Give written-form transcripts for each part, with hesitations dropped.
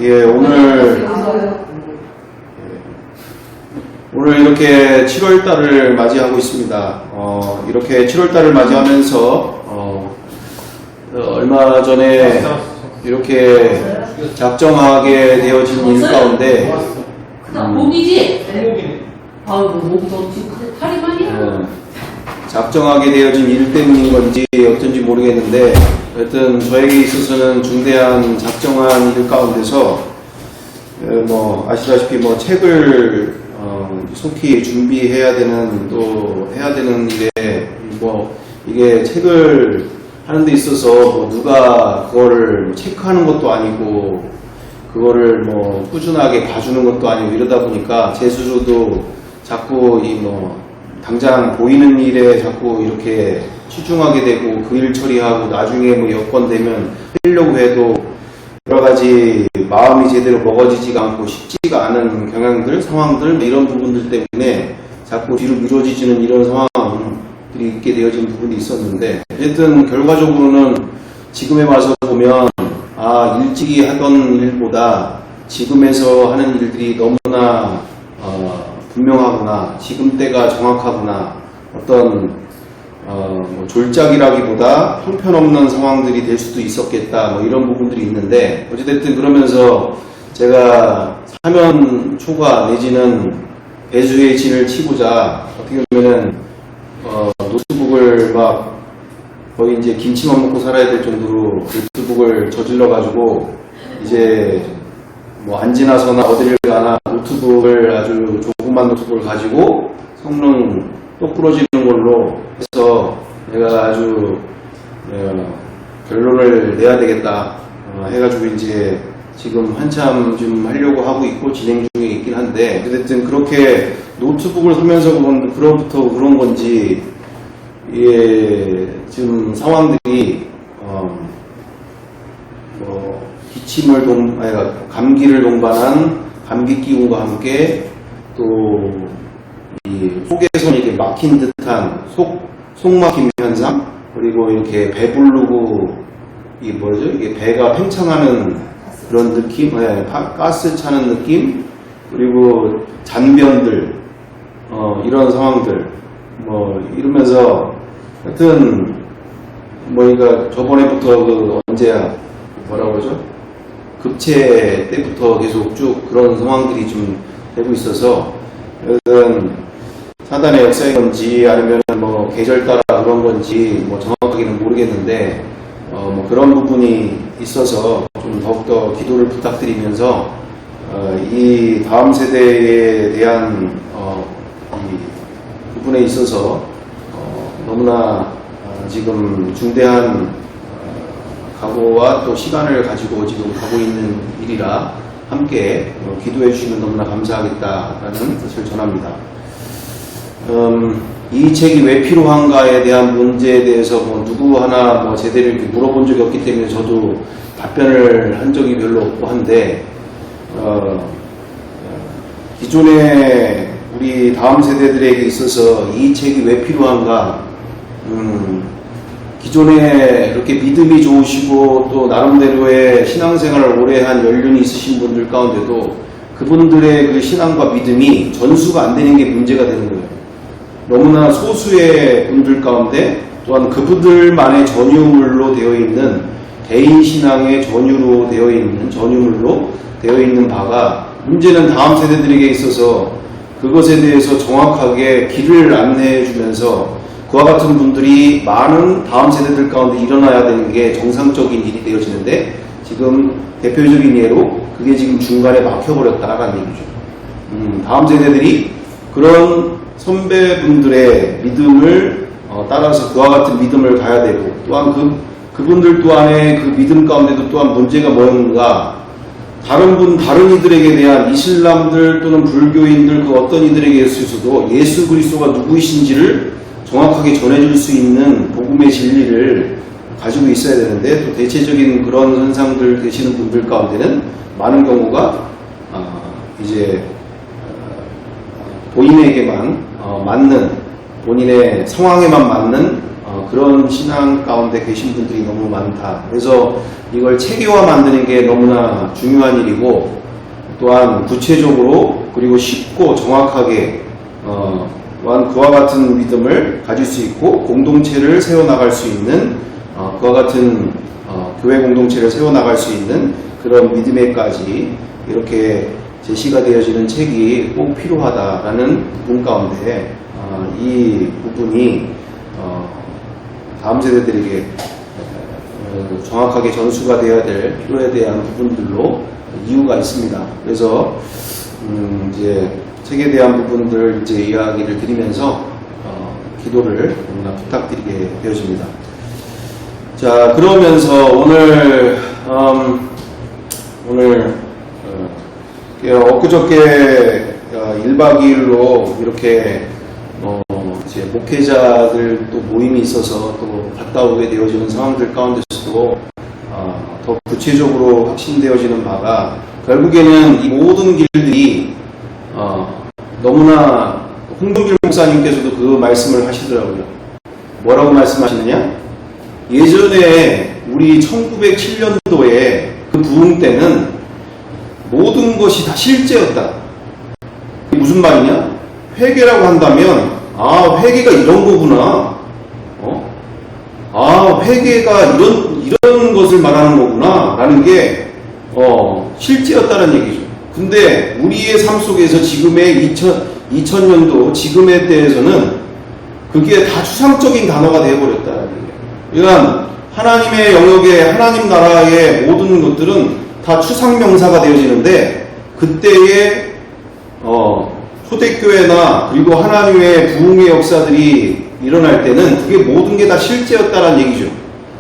예, 오늘 이렇게 7월달을 맞이하고 있습니다. 이렇게 7월달을 맞이하면서 얼마 전에 이렇게 작정하게 되어진 일 가운데 목이지? 아이고 목이 너무 지금 팔이 많이야. 작정하게 되어진 일 때문인 건지 어떤지 모르겠는데 하여튼 저에게 있어서는 중대한 작정한 일 가운데서 아시다시피 책을 속히 준비해야 되는 또 해야 되는 일에 이게 책을 하는 데 있어서 누가 그거를 체크하는 것도 아니고 그거를 꾸준하게 봐주는 것도 아니고 이러다 보니까 제 스스로도 자꾸 당장 보이는 일에 자꾸 이렇게 치중하게 되고 그 일 처리하고 나중에 여건 되면 하려고 해도 여러 가지 마음이 제대로 먹어지지가 않고 쉽지가 않은 경향들, 상황들 이런 부분들 때문에 자꾸 뒤로 미뤄지지는 이런 상황들이 있게 되어진 부분이 있었는데 어쨌든 결과적으로는 지금에 와서 보면 일찍이 하던 일보다 지금에서 하는 일들이 너무나 분명하구나, 지금 때가 정확하구나, 어떤 졸작이라기보다 형편없는 상황들이 될 수도 있었겠다 이런 부분들이 있는데 어찌됐든 그러면서 제가 사면 초과 내지는 배수의 진을 치고자 어떻게 보면은 노트북을 거의 이제 김치만 먹고 살아야 될 정도로 노트북을 저질러 가지고 이제 안 지나서나 어디를 가나 노트북을 아주 조그만 노트북을 가지고 성능 똑 부러지는 걸로 해서 내가 아주 결론을 내야 되겠다 해가지고 이제 지금 한참 좀 하려고 하고 있고 진행 중에 있긴 한데 어쨌든 그렇게 노트북을 사면서 그런 건지 지금 상황들이 감기를 동반한 감기 기운과 함께 또 이 속에서 이렇게 막힌 듯한 속막힘 현상, 그리고 이렇게 배부르고 이게 배가 팽창하는 그런 느낌, 가스 차는 느낌, 그리고 잔변들 이런 상황들 이러면서 하여튼 이거 저번에부터 언제야 뭐라고 그러죠? 급체 때부터 계속 쭉 그런 상황들이 좀 되고 있어서 사단의 역사인 건지 아니면 계절 따라 그런 건지 정확하게는 모르겠는데 그런 부분이 있어서 좀 더욱더 기도를 부탁드리면서 이 다음 세대에 대한 이 부분에 있어서 너무나 지금 중대한 각오와 또 시간을 가지고 지금 가고 있는 일이라 함께 기도해 주시면 너무나 감사하겠다라는 뜻을 전합니다. 이 책이 왜 필요한가에 대한 문제에 대해서 누구 하나 제대로 이렇게 물어본 적이 없기 때문에 저도 답변을 한 적이 별로 없고 한데 기존에 우리 다음 세대들에게 있어서 이 책이 왜 필요한가, 기존에 이렇게 믿음이 좋으시고 또 나름대로의 신앙생활을 오래 한 연륜이 있으신 분들 가운데도 그분들의 그 신앙과 믿음이 전수가 안 되는 게 문제가 되는 거예요. 너무나 소수의 분들 가운데 또한 그분들만의 전유물로 되어 있는 개인 신앙의 전유물로 되어 있는 바가 문제는 다음 세대들에게 있어서 그것에 대해서 정확하게 길을 안내해 주면서 그와 같은 분들이 많은 다음 세대들 가운데 일어나야 되는 게 정상적인 일이 되어지는데 지금 대표적인 예로 그게 지금 중간에 막혀버렸다라는 얘기죠. 다음 세대들이 그런 선배분들의 믿음을 따라서 그와 같은 믿음을 가야 되고 또한 그분들 또한의 그 믿음 가운데도 또한 문제가 뭔가 다른 이들에게 대한 이슬람들 또는 불교인들 그 어떤 이들에게 있어서도 예수 그리스도가 누구이신지를 정확하게 전해줄 수 있는 복음의 진리를 가지고 있어야 되는데 또 대체적인 그런 현상들 되시는 분들 가운데는 많은 경우가 이제 본인에게만 맞는 본인의 상황에만 맞는 그런 신앙 가운데 계신 분들이 너무 많다. 그래서 이걸 체계화 만드는 게 너무나 중요한 일이고, 또한 구체적으로 그리고 쉽고 정확하게 또한 그와 같은 믿음을 가질 수 있고 공동체를 세워나갈 수 있는 그와 같은 교회 공동체를 세워나갈 수 있는 그런 믿음에까지 이렇게 제시가 되어지는 책이 꼭 필요하다라는 부분 가운데 이 부분이 다음 세대들에게 정확하게 전수가 되어야 될 필요에 대한 부분들로 이유가 있습니다. 그래서 이제 책에 대한 부분들 이제 이야기를 드리면서 기도를 너무나 부탁드리게 되어집니다. 자, 그러면서 오늘 엊그저께 1박 2일로 이렇게 이제 목회자들 또 모임이 있어서 또 갔다 오게 되어지는 상황들 가운데서도 더 구체적으로 확신되어지는 바가 결국에는 이 모든 길들이 너무나 홍동길 목사님께서도 그 말씀을 하시더라고요. 뭐라고 말씀하시느냐? 예전에 우리 1907년도에 그 부흥 때는 모든 것이 다 실제였다. 이게 무슨 말이냐? 회개라고 한다면 회개가 이런 거구나. 회개가 이런 것을 말하는 거구나. 라는 게 실제였다는 얘기죠. 근데 우리의 삶 속에서 지금의 2000년도 지금에 대해서는 그게 다 추상적인 단어가 되어버렸다는 얘기예요. 그러니까 하나님의 영역에 하나님 나라의 모든 것들은 다 추상명사가 되어지는데 그때의 초대교회나 그리고 하나님의 부흥의 역사들이 일어날 때는 그게 모든 게 다 실제였다는 얘기죠.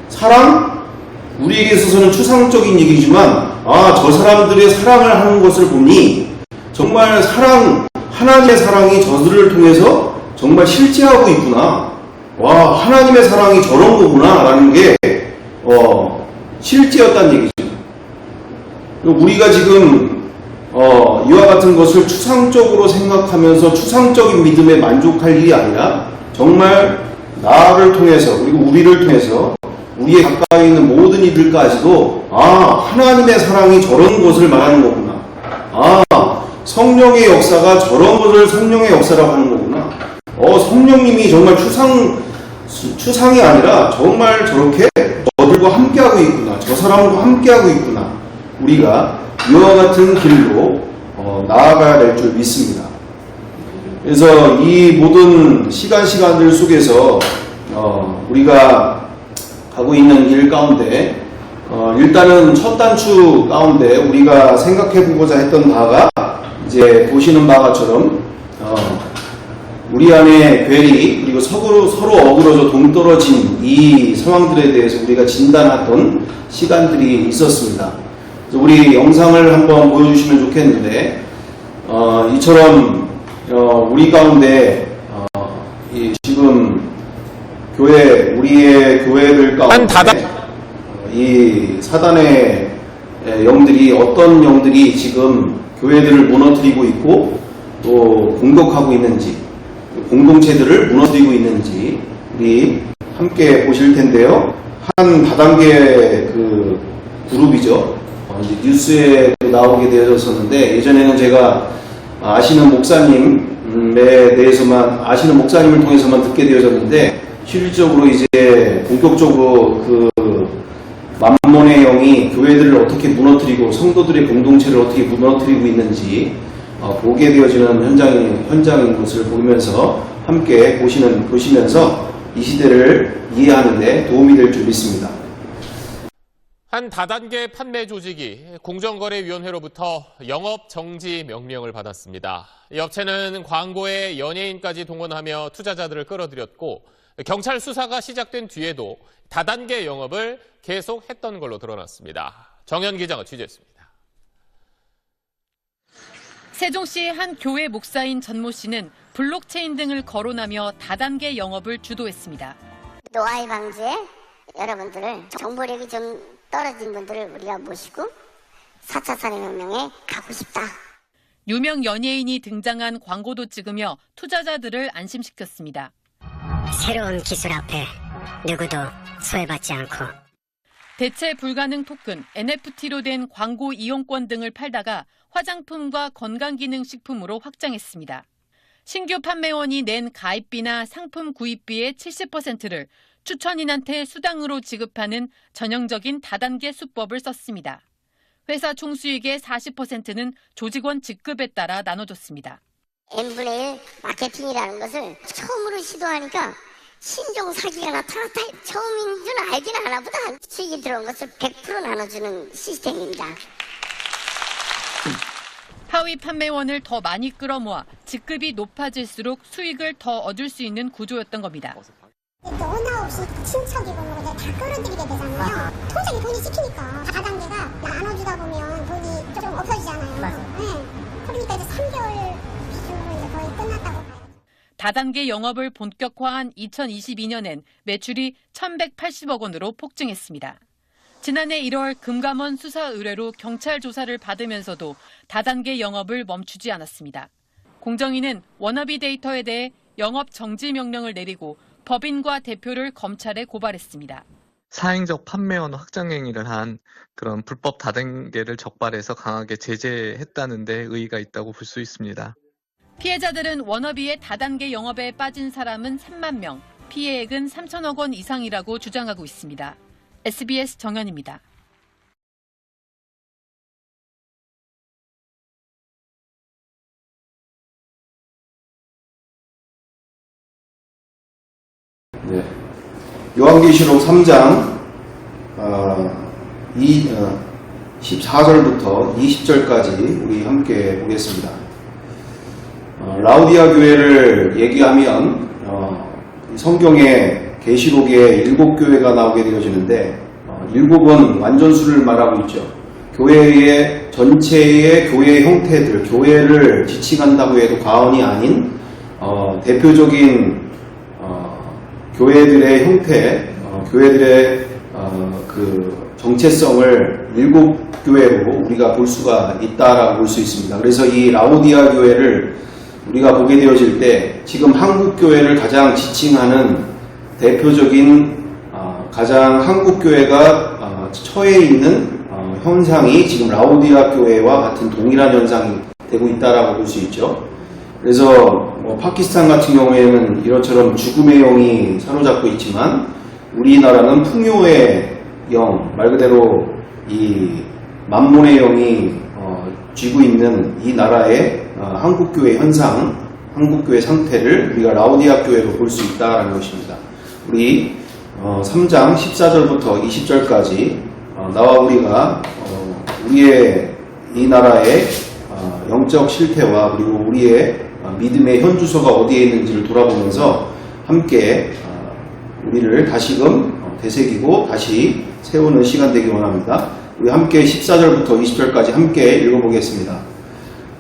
사랑? 우리에게 있어서는 추상적인 얘기지만 저 사람들의 사랑을 하는 것을 보니 정말 하나님의 사랑이 저들을 통해서 정말 실제하고 있구나. 와, 하나님의 사랑이 저런 거구나 라는 게 실제였다는 얘기죠. 우리가 지금 이와 같은 것을 추상적으로 생각하면서 추상적인 믿음에 만족할 일이 아니라 정말 나를 통해서 그리고 우리를 통해서 우리의 가까이 있는 모든 이들까지도 하나님의 사랑이 저런 것을 말하는 거구나. 성령의 역사가 저런 것을 성령의 역사라고 하는 거구나. 성령님이 정말 추상이 아니라 정말 저렇게 너들과 함께하고 있구나. 저 사람과 함께하고 있구나. 우리가 이와 같은 길로 나아가야 될 줄 믿습니다. 그래서 이 모든 시간들 속에서 우리가 가고 있는 일 가운데 일단은 첫 단추 가운데 우리가 생각해보고자 했던 바가 이제 보시는 바가처럼 우리 안에 괴리 그리고 서로 어그러져 동떨어진 이 상황들에 대해서 우리가 진단하던 시간들이 있었습니다. 그래서 우리 영상을 한번 보여주시면 좋겠는데 이처럼 우리 가운데 지금 우리의 교회들 가운데 이 사단의 영들이 어떤 영들이 지금 교회들을 무너뜨리고 있고 또 공격하고 있는지 공동체들을 무너뜨리고 있는지 우리 함께 보실 텐데요. 한 다단계 그 그룹이죠. 이제 뉴스에 나오게 되었었는데 예전에는 제가 아시는 목사님에 대해서만 아시는 목사님을 통해서만 듣게 되어졌는데 실질적으로 이제 본격적으로 그 만몬의 영이 교회들을 어떻게 무너뜨리고 성도들의 공동체를 어떻게 무너뜨리고 있는지 보게 되어지는 현장인 것을 보면서 함께 보시면서 이 시대를 이해하는 데 도움이 될 줄 믿습니다. 한 다단계 판매 조직이 공정거래위원회로부터 영업 정지 명령을 받았습니다. 이 업체는 광고에 연예인까지 동원하며 투자자들을 끌어들였고 경찰 수사가 시작된 뒤에도 다단계 영업을 계속했던 걸로 드러났습니다. 정현 기자가 취재했습니다. 세종시의 한 교회 목사인 전모 씨는 블록체인 등을 거론하며 다단계 영업을 주도했습니다. 노화의 방지에 여러분들을 정보력이 좀 떨어진 분들을 우리가 모시고 4차 산업혁명에 가고 싶다. 유명 연예인이 등장한 광고도 찍으며 투자자들을 안심시켰습니다. 새로운 기술 앞에 누구도 소외받지 않고. 대체 불가능 토큰 NFT로 된 광고 이용권 등을 팔다가 화장품과 건강기능식품으로 확장했습니다. 신규 판매원이 낸 가입비나 상품 구입비의 70%를 추천인한테 수당으로 지급하는 전형적인 다단계 수법을 썼습니다. 회사 총수익의 40%는 조직원 직급에 따라 나눠줬습니다. n분의 1 마케팅이라는 것을 처음으로 시도하니까 신종 사기가 나타났다. 처음인 줄 알긴 하나 보다. 수익이 들어온 것을 100% 나눠주는 시스템입니다. 하위 판매원을 더 많이 끌어모아 직급이 높아질수록 수익을 더 얻을 수 있는 구조였던 겁니다. 너나 없이 친척이고 다 끌어들이게 되잖아요. 통장에 돈이 찍히니까 다단계가 나눠주다 보면 돈이 좀 없어지잖아요. 네. 그러니까 이제 3개월 기준으로 이제 거의 끝났다고 봐요. 다단계 영업을 본격화한 2022년엔 매출이 1,180억 원으로 폭증했습니다. 지난해 1월 금감원 수사 의뢰로 경찰 조사를 받으면서도 다단계 영업을 멈추지 않았습니다. 공정위는 워너비 데이터에 대해 영업 정지 명령을 내리고 법인과 대표를 검찰에 고발했습니다. 사행적 판매원 확장 행위를 한 그런 불법 다단계를 적발해서 강하게 제재했다는 데 의의가 있다고 볼 수 있습니다. 피해자들은 워너비의 다단계 영업에 빠진 사람은 3만 명, 피해액은 3천억 원 이상이라고 주장하고 있습니다. SBS 정연입니다. 네. 요한계시록 3장 14절부터 20절까지 우리 함께 보겠습니다. 라우디아 교회를 얘기하면 성경에 계시록에 7교회가 나오게 되어지는데 7은 완전수를 말하고 있죠. 교회의 전체의 교회 형태들, 교회를 지칭한다고 해도 과언이 아닌 대표적인 교회들의 형태, 교회들의 그 정체성을 7교회로 우리가 볼 수가 있다라고 볼 수 있습니다. 그래서 이 라우디아 교회를 우리가 보게 되어질 때 지금 한국 교회를 가장 지칭하는 대표적인 가장 한국 교회가 처해 있는 현상이 지금 라우디아 교회와 같은 동일한 현상이 되고 있다라고 볼 수 있죠. 그래서 파키스탄 같은 경우에는 이런처럼 죽음의 영이 사로잡고 있지만 우리나라는 풍요의 영, 말 그대로 이 만몬의 영이 쥐고 있는 이 나라의 한국교회 현상, 한국교회 상태를 우리가 라우디아 교회로 볼 수 있다는 것입니다. 우리 3장 14절부터 20절까지 나와 우리가 우리의 이 나라의 영적 실태와 그리고 우리의 믿음의 현주소가 어디에 있는지를 돌아보면서 함께 우리를 다시금 되새기고 다시 세우는 시간 되기 원합니다. 우리 함께 14절부터 20절까지 함께 읽어보겠습니다.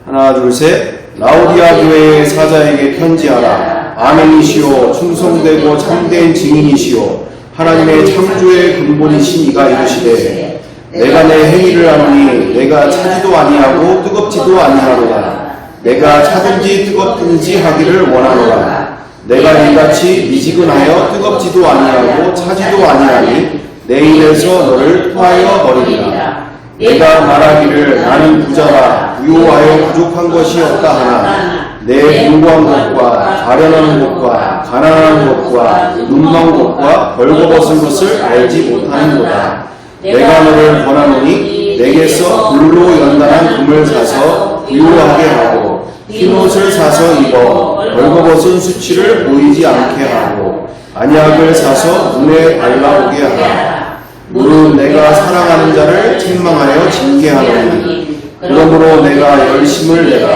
하나, 둘, 셋. 라우디아 교회의 사자에게 편지하라. 아멘이시오. 충성되고 참된 증인이시오. 하나님의 창조의 근본이신 이가 이르시되 내가 내 행위를 아노니 내가 차지도 아니하고 뜨겁지도 아니하노라. 내가 차든지 뜨겁든지 하기를 원하노라. 내가 이같이 미지근하여 뜨겁지도 아니하고 차지도 아니하니 내 입에서 너를 토하여 버리리라. 내가 말하기를 나는 부자라 부요하여 부족한 것이 없다 하나 내 공고한 것과 가련한 것과 가난한 것과 눈먼 것과 벌거벗은 것을 알지 못하는도다. 내가 너를 권하노니 내게서 불로 연단한 금을 사서 부요하게 하고 흰옷을 사서 입어 벌거벗은 수치를 보이지 않게 하고 안약을 사서 눈에 발라오게 하라. 무릇 내가 사랑하는 자를 책망하여 징계하노니 그러므로 내가 열심을 내라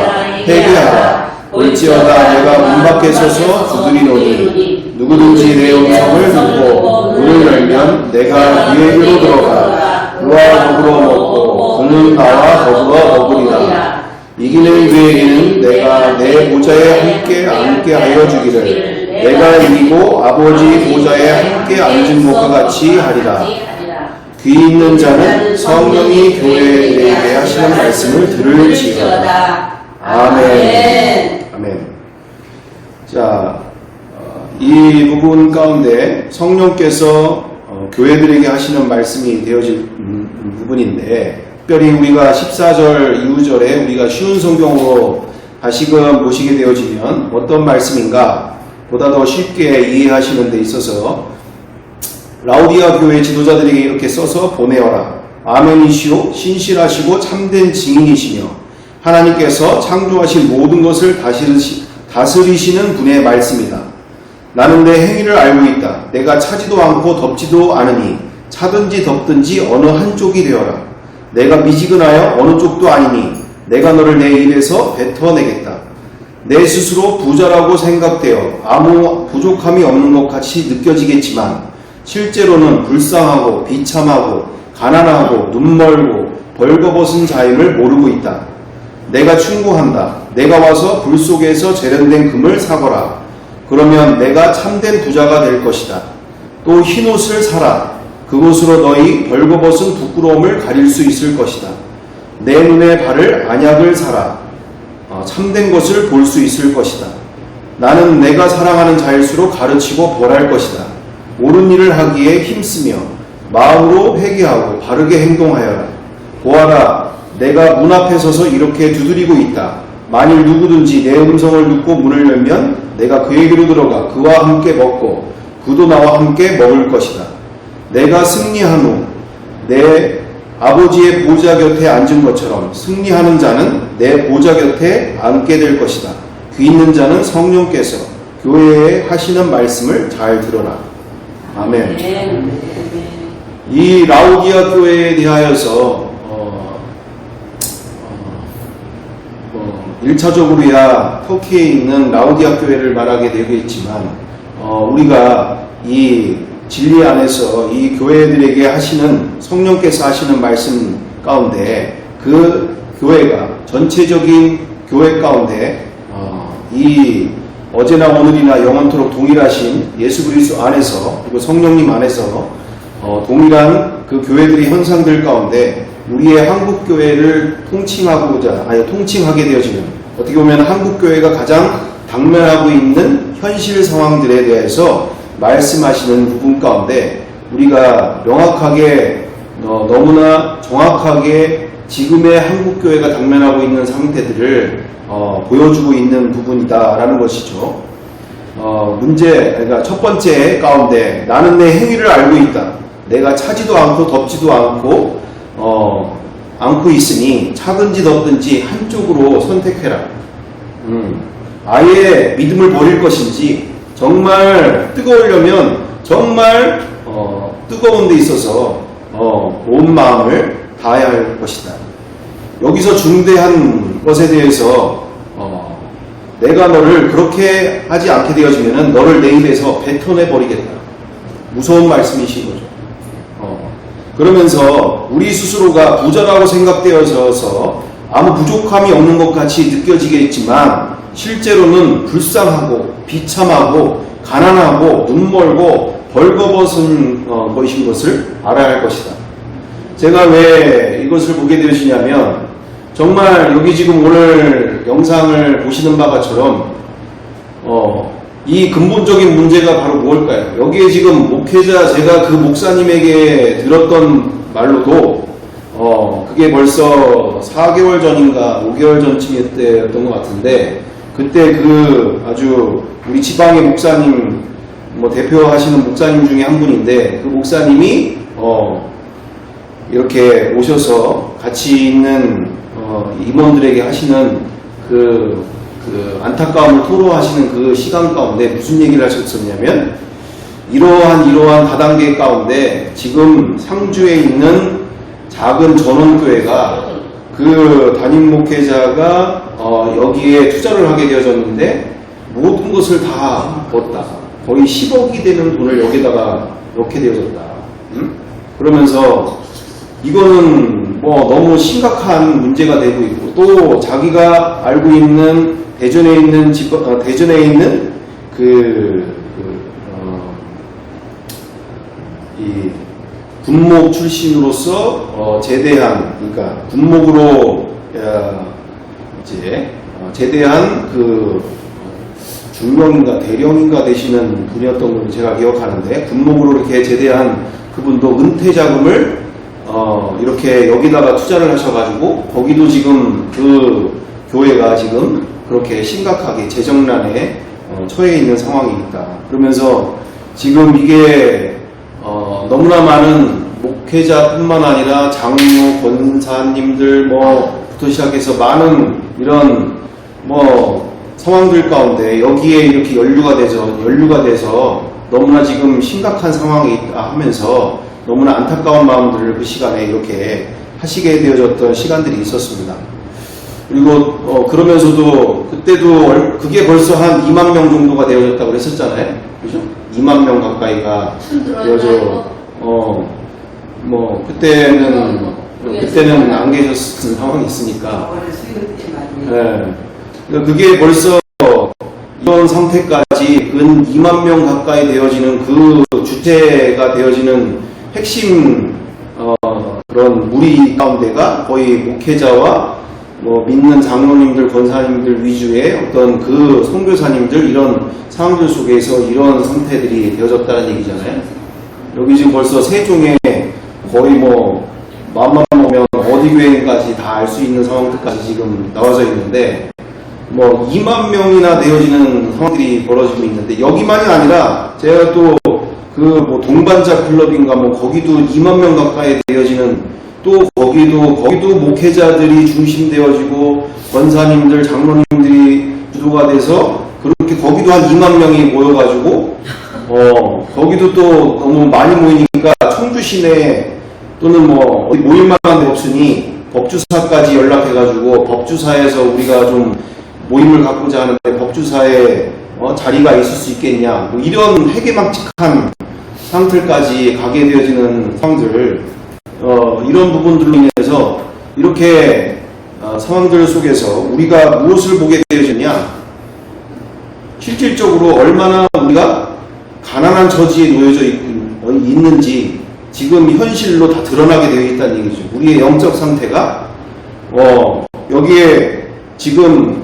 회개하라. 올지어다 내가 문 밖에 서서 두드리노니 누구든지 내 음성을 듣고 문을 열면 내가 그에게로 들어가 그와 더불어 먹고 그는 나와 더불어 먹으리라. 이기는 그에게는 내가 내 보좌에 함께 앉게 하여 주기를 내가 이기고 아버지 보좌에 함께 앉은 것과 같이 하리라. 귀 있는 자는 성령이 교회에 하시는 말씀을 들을지어다. 아멘. 아멘. 자, 이 부분 가운데 성령께서 교회들에게 하시는 말씀이 되어질 부분인데, 특별히 우리가 14절 이후절에 우리가 쉬운 성경으로 다시금 보시게 되어지면 어떤 말씀인가 보다 더 쉽게 이해하시는 데 있어서 라우디아 교회 지도자들에게 이렇게 써서 보내어라. 아멘이시오 신실하시고 참된 증인이시며 하나님께서 창조하신 모든 것을 다스리시는 분의 말씀이다. 나는 내 행위를 알고 있다. 내가 차지도 않고 덮지도 않으니 차든지 덮든지 어느 한쪽이 되어라. 내가 미지근하여 어느 쪽도 아니니 내가 너를 내 입에서 뱉어내겠다. 내 스스로 부자라고 생각되어 아무 부족함이 없는 것 같이 느껴지겠지만 실제로는 불쌍하고 비참하고 가난하고 눈멀고 벌거벗은 자임을 모르고 있다. 내가 충고한다. 내가 와서 불 속에서 재련된 금을 사거라. 그러면 내가 참된 부자가 될 것이다. 또 흰옷을 사라. 그것으로 너희 벌거벗은 부끄러움을 가릴 수 있을 것이다. 내 눈에 바를 안약을 사라. 참된 것을 볼 수 있을 것이다. 나는 내가 사랑하는 자일수록 가르치고 벌할 것이다. 옳은 일을 하기에 힘쓰며 마음으로 회개하고 바르게 행동하여라. 보아라, 내가 문 앞에 서서 이렇게 두드리고 있다. 만일 누구든지 내 음성을 듣고 문을 열면 내가 그에게로 들어가 그와 함께 먹고 그도 나와 함께 먹을 것이다. 내가 승리한 후 내 아버지의 보좌 곁에 앉은 것처럼 승리하는 자는 내 보좌 곁에 앉게 될 것이다. 귀 있는 자는 성령께서 교회에 하시는 말씀을 잘 들어라. 아멘. 이 라우디아 교회에 대하여서 1차적으로야 터키에 있는 라우디아 교회를 말하게 되겠지만 우리가 이 진리 안에서 이 교회들에게 하시는 성령께서 하시는 말씀 가운데 그 교회가 전체적인 교회 가운데 이 어제나 오늘이나 영원토록 동일하신 예수 그리스도 안에서 그리고 성령님 안에서 동일한 그 교회들의 현상들 가운데 우리의 한국 교회를 통칭하게 되어지는, 어떻게 보면 한국 교회가 가장 당면하고 있는 현실 상황들에 대해서 말씀하시는 부분 가운데 우리가 명확하게 너무나 정확하게 지금의 한국 교회가 당면하고 있는 상태들을 보여주고 있는 부분이다라는 것이죠. 그러니까 첫 번째 가운데 나는 내 행위를 알고 있다. 내가 차지도 않고 덮지도 않고 있으니 차든지 덮든지 한쪽으로 선택해라. 아예 믿음을 버릴 것인지 정말 뜨거우려면 정말 뜨거운 데 있어서 온 마음을 다해야 할 것이다. 여기서 중대한 것에 대해서 내가 너를 그렇게 하지 않게 되어지면 너를 내 입에서 뱉어내 버리겠다. 무서운 말씀이신 거죠. 그러면서 우리 스스로가 부자라고 생각되어져서 아무 부족함이 없는 것 같이 느껴지겠지만 실제로는 불쌍하고 비참하고 가난하고 눈멀고 벌거벗은 것인 것을 알아야 할 것이다. 제가 왜 이것을 보게 되시냐면 정말 여기 지금 오늘 영상을 보시는 바처럼 이 근본적인 문제가 바로 무엇일까요? 여기에 지금 목회자, 제가 그 목사님에게 들었던 말로도 그게 벌써 4개월 전인가 5개월 전쯤이었던 것 같은데, 그때 그 아주 우리 지방의 목사님, 대표하시는 목사님 중에 한 분인데, 그 목사님이 이렇게 오셔서 같이 있는 임원들에게 하시는 그 안타까움을 토로하시는 그 시간 가운데 무슨 얘기를 하셨었냐면, 이러한 다단계 가운데 지금 상주에 있는 작은 전원교회가 그 담임 목회자가 여기에 투자를 하게 되어졌는데 모든 것을 다 얻었다. 거의 10억이 되는 돈을 여기다가 넣게 되어졌다. 그러면서 이거는 너무 심각한 문제가 되고 있고, 또 자기가 알고 있는 대전에 있는 이 군목 출신으로서 제대한, 그러니까 군목으로 이제 제대한 그 중령인가 대령인가 되시는 분이었던 걸로 제가 기억하는데, 군목으로 이렇게 제대한 그분도 은퇴 자금을 이렇게 여기다가 투자를 하셔가지고, 거기도 지금 그 교회가 지금 그렇게 심각하게 재정난에 처해 있는 상황이 있다. 그러면서 지금 이게 너무나 많은 목회자뿐만 아니라 장로, 권사님들 부터 시작해서 많은 이런 상황들 가운데 여기에 이렇게 연루가 돼서 너무나 지금 심각한 상황이 있다 하면서 너무나 안타까운 마음들을 그 시간에 이렇게 하시게 되어졌던 시간들이 있었습니다. 그리고 그러면서도 그때도 그게 벌써 한 2만 명 정도가 되어졌다고 그랬었잖아요. 그죠? 2만 명 가까이가 되어져 그때는 안 계셨던 상황이 있으니까. 네. 그게 벌써 이런 상태까지 근 2만 명 가까이 되어지는 그 주체가 되어지는 핵심 그런 무리 가운데가 거의 목회자와 믿는 장로님들, 권사님들 위주의 어떤 그 선교사님들 이런 상황들 속에서 이런 상태들이 되어졌다는 얘기잖아요. 여기 지금 벌써 세종에 거의 마음만 보면 어디 교회까지 다 알 수 있는 상황들까지 지금 나와져 있는데 2만 명이나 되어지는 상황들이 벌어지고 있는데, 여기만이 아니라 제가 또 그 동반자 클럽인가 거기도 2만 명 가까이 되어지는, 또 거기도 목회자들이 중심되어지고 권사님들, 장로님들이 주도가 돼서 그렇게 거기도 한 2만 명이 모여가지고 거기도 또 너무 많이 모이니까 청주 시내 또는 어디 모일 만한 데 없으니 법주사까지 연락해가지고 법주사에서 우리가 좀 모임을 갖고자 하는데 법주사에 자리가 있을 수 있겠냐, 이런 해괴망측한 상태까지 가게 되어지는 상황들, 이런 부분들로 인해서 이렇게 상황들 속에서 우리가 무엇을 보게 되어지냐, 실질적으로 얼마나 우리가 가난한 처지에 놓여져 있는지 지금 현실로 다 드러나게 되어 있다는 얘기죠. 우리의 영적 상태가 여기에 지금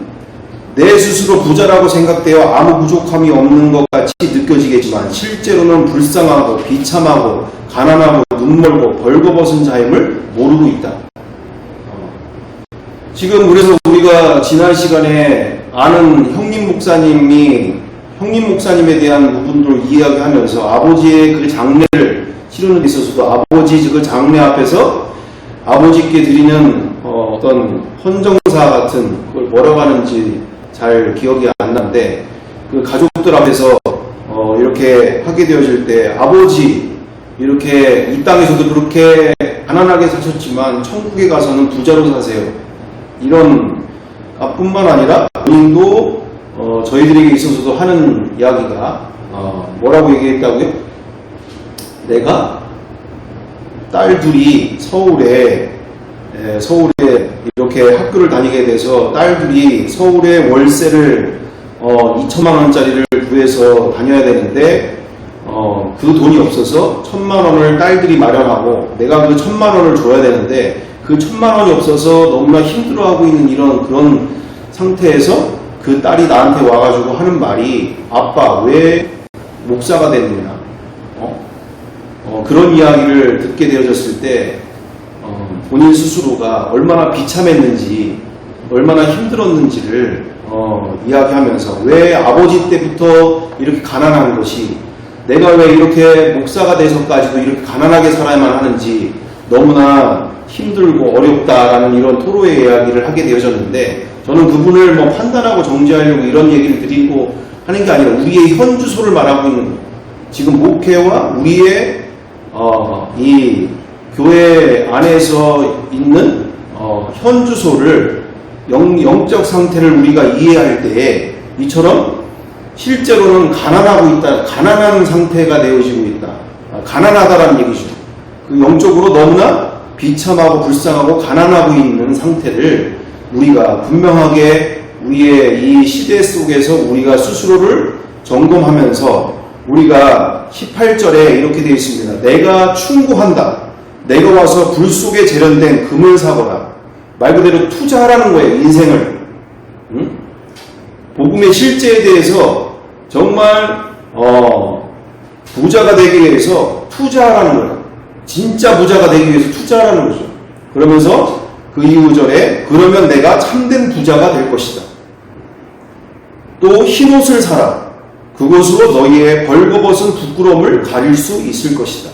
내 스스로 부자라고 생각되어 아무 부족함이 없는 것 같이 느껴지겠지만 실제로는 불쌍하고 비참하고 가난하고 눈멀고 벌거벗은 자임을 모르고 있다. 지금 그래서 우리가 지난 시간에 아는 형님 목사님에 대한 부분들을 이야기하면서 아버지의 그 장례를 치르는 데 있어서도 아버지 그 장례 앞에서 아버지께 드리는 어떤 헌정사 같은, 그걸 뭐라고 하는지 잘 기억이 안 나는데, 그 가족들 앞에서 이렇게 하게 되어질 때, 아버지 이렇게 이 땅에서도 그렇게 가난하게 사셨지만 천국에 가서는 부자로 사세요. 이런 뿐만 아니라 본인도 저희들에게 있어서도 하는 이야기가 뭐라고 얘기했다고요? 내가 딸 둘이 서울에 이렇게 학교를 다니게 돼서 딸 둘이 서울에 월세를 2천만 원짜리를 구해서 다녀야 되는데 그 돈이 없어서 1,000만 원을 딸들이 마련하고 내가 그 1,000만 원을 줘야 되는데 그 1,000만 원이 없어서 너무나 힘들어하고 있는 그런 상태에서 그 딸이 나한테 와가지고 하는 말이, 아빠 왜 목사가 됐느냐, 그런 이야기를 듣게 되어졌을 때 본인 스스로가 얼마나 비참했는지, 얼마나 힘들었는지를 이야기하면서, 왜 아버지 때부터 이렇게 가난한 것이 내가 왜 이렇게 목사가 돼서까지도 이렇게 가난하게 살아야만 하는지 너무나 힘들고 어렵다라는 이런 토로의 이야기를 하게 되어졌는데, 저는 그분을 판단하고 정죄하려고 이런 얘기를 드리고 하는 게 아니라 우리의 현 주소를 말하고 있는, 지금 목회와 우리의 이 교회 안에서 있는 현 주소를, 영적 상태를 우리가 이해할 때에 이처럼 실제로는 가난하고 있다, 가난한 상태가 되어지고 있다, 가난하다라는 얘기죠. 그 영적으로 너무나 비참하고 불쌍하고 가난하고 있는 상태를 우리가 분명하게 우리의 이 시대 속에서 우리가 스스로를 점검하면서, 우리가 18절에 이렇게 되어 있습니다. 내가 충고한다. 내가 와서 불 속에 재련된 금을 사거라. 말 그대로 투자하라는 거예요, 인생을. 복음의 실제에 대해서 정말 부자가 되기 위해서 투자하라는 거예요. 진짜 부자가 되기 위해서 투자하라는 거죠. 그러면서 그 이후절에 그러면 내가 참된 부자가 될 것이다. 또 흰옷을 사라. 그것으로 너희의 벌거벗은 부끄러움을 가릴 수 있을 것이다.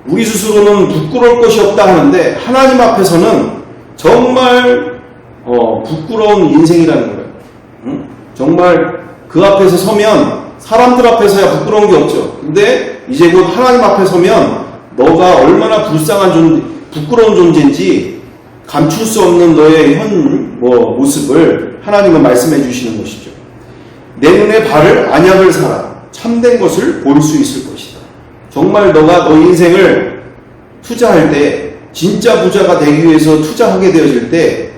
우리 스스로는 부끄러울 것이 없다 하는데 하나님 앞에서는 정말 부끄러운 인생이라는 거예요. 응? 정말 그 앞에서 서면 사람들 앞에서야 부끄러운 게 없죠. 근데 이제 곧 하나님 앞에 서면 너가 얼마나 부끄러운 존재인지 감출 수 없는 너의 모습을 하나님은 말씀해 주시는 것이죠. 내 눈에 바를 안약을 사라. 참된 것을 볼 수 있을 것이다. 정말 너가 너 인생을 투자할 때 진짜 부자가 되기 위해서 투자하게 되어질 때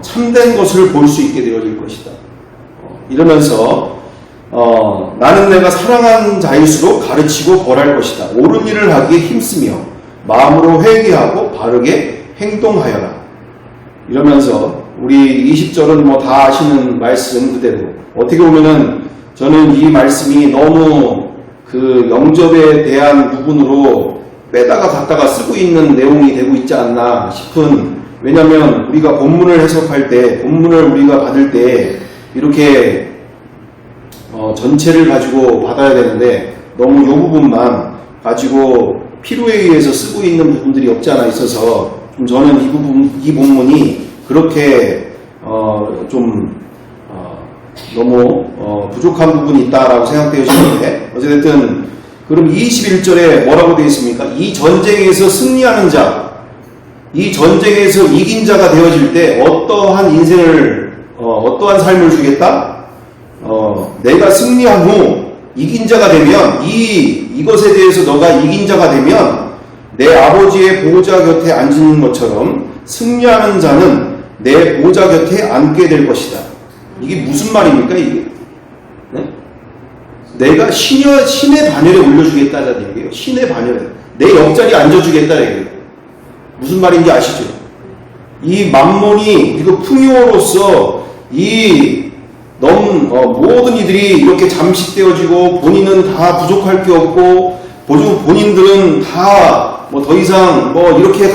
참된 것을 볼 수 있게 되어질 것이다. 이러면서 나는 내가 사랑한 자일수록 가르치고 벌할 것이다. 옳은 일을 하기에 힘쓰며 마음으로 회개하고 바르게 행동하여라. 이러면서 우리 20절은 다 아시는 말씀 그대로 어떻게 보면은 저는 이 말씀이 너무 그 영접에 대한 부분으로 빼다가 갖다가 쓰고 있는 내용이 되고 있지 않나 싶은, 왜냐하면 우리가 본문을 해석할 때, 본문을 우리가 받을 때 이렇게 전체를 가지고 받아야 되는데 너무 이 부분만 가지고 필요에 의해서 쓰고 있는 부분들이 없지 않아 있어서 좀 저는 이 본문이 그렇게 너무 부족한 부분이 있다라고 생각되어지는데, 어쨌든 그럼 21절에 뭐라고 되어 있습니까? 이 전쟁에서 승리하는 자, 이 전쟁에서 이긴 자가 되어질 때 어떠한 인생을 어떠한 삶을 주겠다? 내가 승리한 후 이긴 자가 되면 이것에 대해서 너가 이긴 자가 되면 내 아버지의 보좌 곁에 앉는 것처럼 승리하는 자는 내 보좌 곁에 앉게 될 것이다. 이게 무슨 말입니까, 이게? 네? 내가 신의 반열에 올려주겠다는 얘기예요. 신의 반열에. 내 옆자리에 앉아주겠다는 얘기예요. 무슨 말인지 아시죠? 이 만몬이, 이거 풍요로서 모든 이들이 이렇게 잠식되어지고 본인은 다 부족할 게 없고 본인들은 다 더 이상 이렇게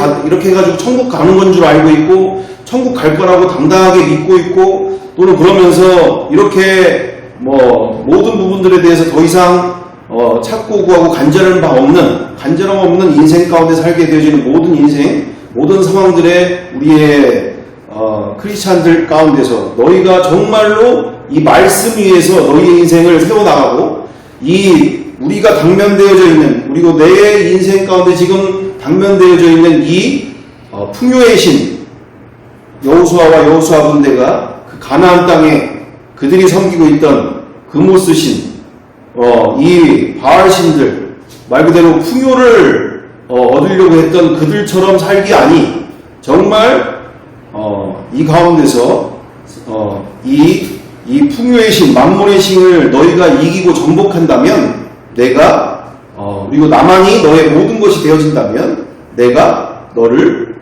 해가지고 천국 가는 건 줄 알고 있고 천국 갈 거라고 당당하게 믿고 있고, 또는 그러면서 이렇게 모든 부분들에 대해서 더 이상 찾고 구하고 간절함 없는 인생 가운데 살게 되어지는 모든 인생, 모든 상황들의 우리의 크리스찬들 가운데서 너희가 정말로 이 말씀 위에서 너희의 인생을 세워나가고, 우리가 당면되어져 있는, 그리고 내 인생 가운데 지금 당면되어져 있는 이 풍요의 신 여호수아와 여호수아 군대가 그 가나안 땅에 그들이 섬기고 있던 금오스 신, 이 바알 신들, 말 그대로 풍요를 얻으려고 했던 그들처럼 살기 아니, 정말 이 가운데서 이 풍요의 신, 만몬의 신을 너희가 이기고 정복한다면 그리고 나만이 너의 모든 것이 되어진다면 내가 너를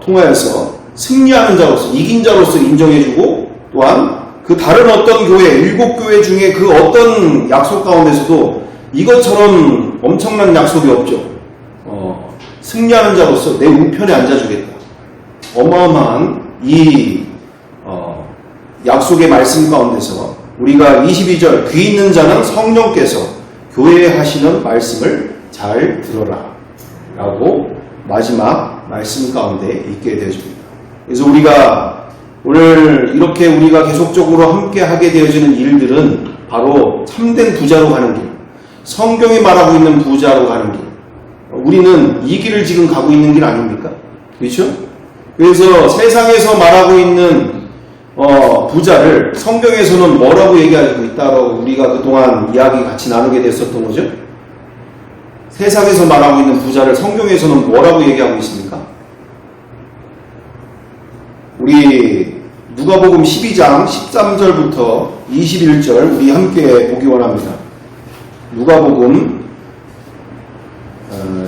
통하여서 승리하는 자로서, 이긴 자로서 인정해주고, 또한 그 다른 어떤 교회, 7교회 중에 그 어떤 약속 가운데서도 이것처럼 엄청난 약속이 없죠. 승리하는 자로서 내 우편에 앉아주겠다. 어마어마한 이 약속의 말씀 가운데서 우리가 22절, 귀 있는 자는 성령께서 교회에 하시는 말씀을 잘 들어라 라고 마지막 말씀 가운데 있게 되어집니다. 그래서 우리가 오늘 이렇게 우리가 계속적으로 함께 하게 되어지는 일들은 바로 참된 부자로 가는 길, 성경이 말하고 있는 부자로 가는 길, 우리는 이 길을 지금 가고 있는 길 아닙니까? 그렇죠? 그래서 세상에서 말하고 있는 부자를 성경에서는 뭐라고 얘기하고 있다고 우리가 그동안 이야기 같이 나누게 됐었던 거죠? 세상에서 말하고 있는 부자를 성경에서는 뭐라고 얘기하고 있습니까? 우리 누가복음 12장 13절부터 21절 우리 함께 보기 원합니다. 누가복음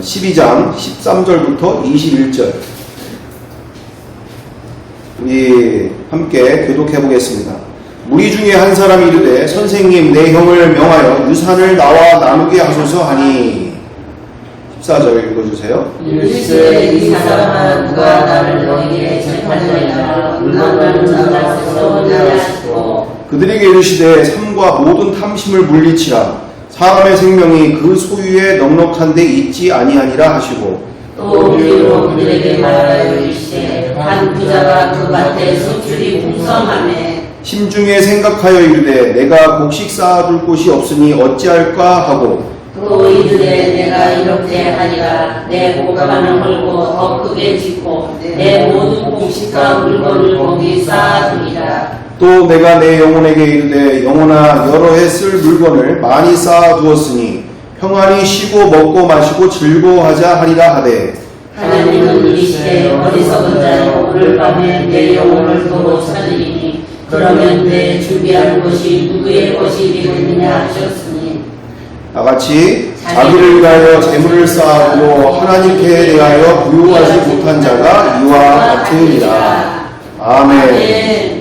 12장 13절부터 21절 우리 함께 교독해 보겠습니다. 무리 중에 한 사람이 이르되 선생님 내 형을 명하여 유산을 나와 나누게 하소서 하니 14절 읽어주세요. 일세 이 사람아 누가 나를 너희에게 재판하리라. 물건을 나가서 하시고 그들에게 이르시되 삶과 모든 탐심을 물리치라. 사람의 생명이 그 소유에 넉넉한 데 있지 아니하니라 하시고 또 비유로 그들에게 말하여 이르시되 한 부자가 그 밭에 소출이 풍성하매 심중에 생각하여 이르되 내가 곡식 쌓아둘 곳이 없으니 어찌할까 하고 또 이르되 내가 이렇게 하리라. 내 곡간을 헐고 더 크게 짓고 내 모든 곡식과 물건을 거기 쌓아두리라. 또 내가 내 영혼에게 이르되 영혼아 여러 해 쓸 물건을 많이 쌓아두었으니 평안히 쉬고 먹고 마시고 즐거워하자 하리라 하되 하나님은 이르시되 어리석은 자여 오늘 밤에 내 영혼을 도로 찾으리니 그러면 내 준비한 것이 누구의 것이 되겠느냐 하셨으니 나같이 자기를 위하여 재물을 쌓아두고 하나님께 대하여 부유하지 못한 자가 이와 같으니라. 아멘.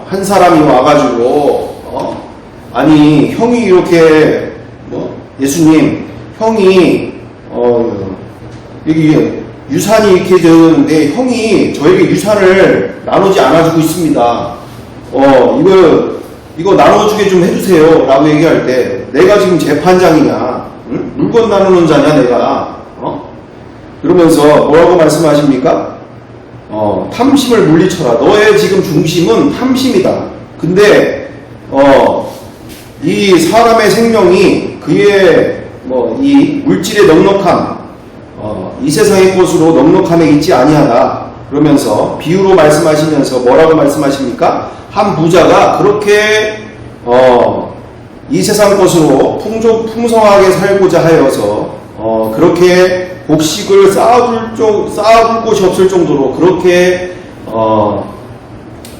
한 사람이 와가지고, 아니, 형이 이렇게, 예수님, 형이, 여기 유산이 이렇게 되는데, 형이 저에게 유산을 나누지 않아주고 있습니다. 이거 나눠주게 좀 해주세요. 라고 얘기할 때, 내가 지금 재판장이냐, 응? 물건 나누는 자냐, 내가, 그러면서 뭐라고 말씀하십니까? 탐심을 물리쳐라. 너의 지금 중심은 탐심이다. 근데, 이 사람의 생명이 그의, 이 물질의 넉넉함, 이 세상의 것으로 넉넉함에 있지 아니하다. 그러면서 비유로 말씀하시면서 뭐라고 말씀하십니까? 한 부자가 그렇게, 이 세상 것으로 풍성하게 살고자 하여서, 그렇게 곡식을 쌓아둘 곳이 없을 정도로 그렇게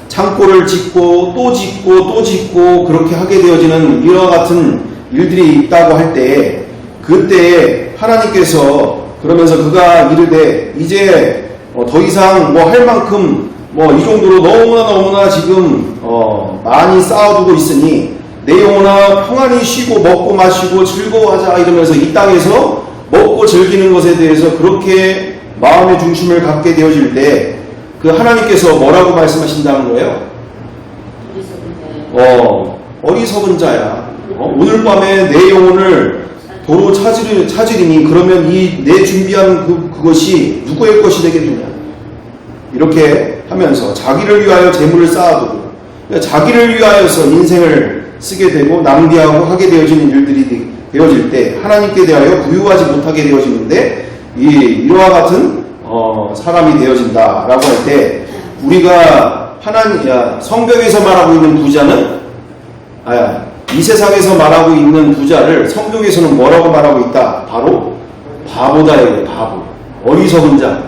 창고를 짓고 또 짓고 또 짓고 그렇게 하게 되어지는 이와 같은 일들이 있다고 할 때 그때 하나님께서 그러면서 그가 이르되 이제 더 이상 할 만큼 이 정도로 너무나 지금 많이 쌓아두고 있으니 내 영혼아 평안히 쉬고 먹고 마시고 즐거워하자 이러면서 이 땅에서 먹고 즐기는 것에 대해서 그렇게 마음의 중심을 갖게 되어질 때 그 하나님께서 뭐라고 말씀하신다는 거예요? 어리석은 자야. 오늘 밤에 내 영혼을 도로 찾으리니 그러면 이 내 준비한 그것이 누구의 것이 되겠느냐. 이렇게 하면서 자기를 위하여 재물을 쌓아두고 그러니까 자기를 위하여서 인생을 쓰게 되고 낭비하고 하게 되어지는 일들이 되어질 때 하나님께 대하여 부유하지 못하게 되어지는데 이와 같은 사람이 되어진다라고 할 때 우리가 성경에서 말하고 있는 부자는 이 세상에서 말하고 있는 부자를 성경에서는 뭐라고 말하고 있다? 바로 바보다 이거예요. 바보. 어리석은 자.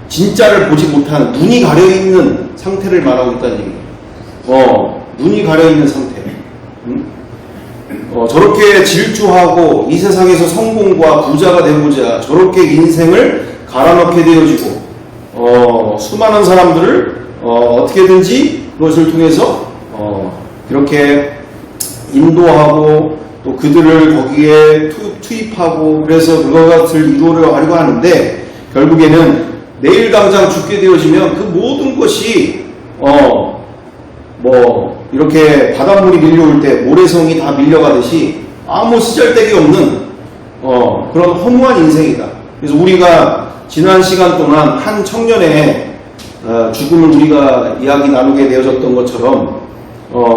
진짜를 보지 못하는 눈이 가려있는 상태를 말하고 있다는 얘기예요. 눈이 가려있는 상태. 저렇게 질주하고 이 세상에서 성공과 부자가 되고자 저렇게 인생을 갈아넣게 되어지고 수많은 사람들을 어떻게든지 그것을 통해서 이렇게 인도하고 또 그들을 거기에 투입하고 그래서 그것을 이루려 하려고 하는데 결국에는 내일 당장 죽게 되어지면 그 모든 것이 이렇게 바닷물이 밀려올 때 모래성이 다 밀려가듯이 아무 쓰잘데기 없는 그런 허무한 인생이다. 그래서 우리가 지난 시간 동안 한 청년의 죽음을 우리가 이야기 나누게 되어졌던 것처럼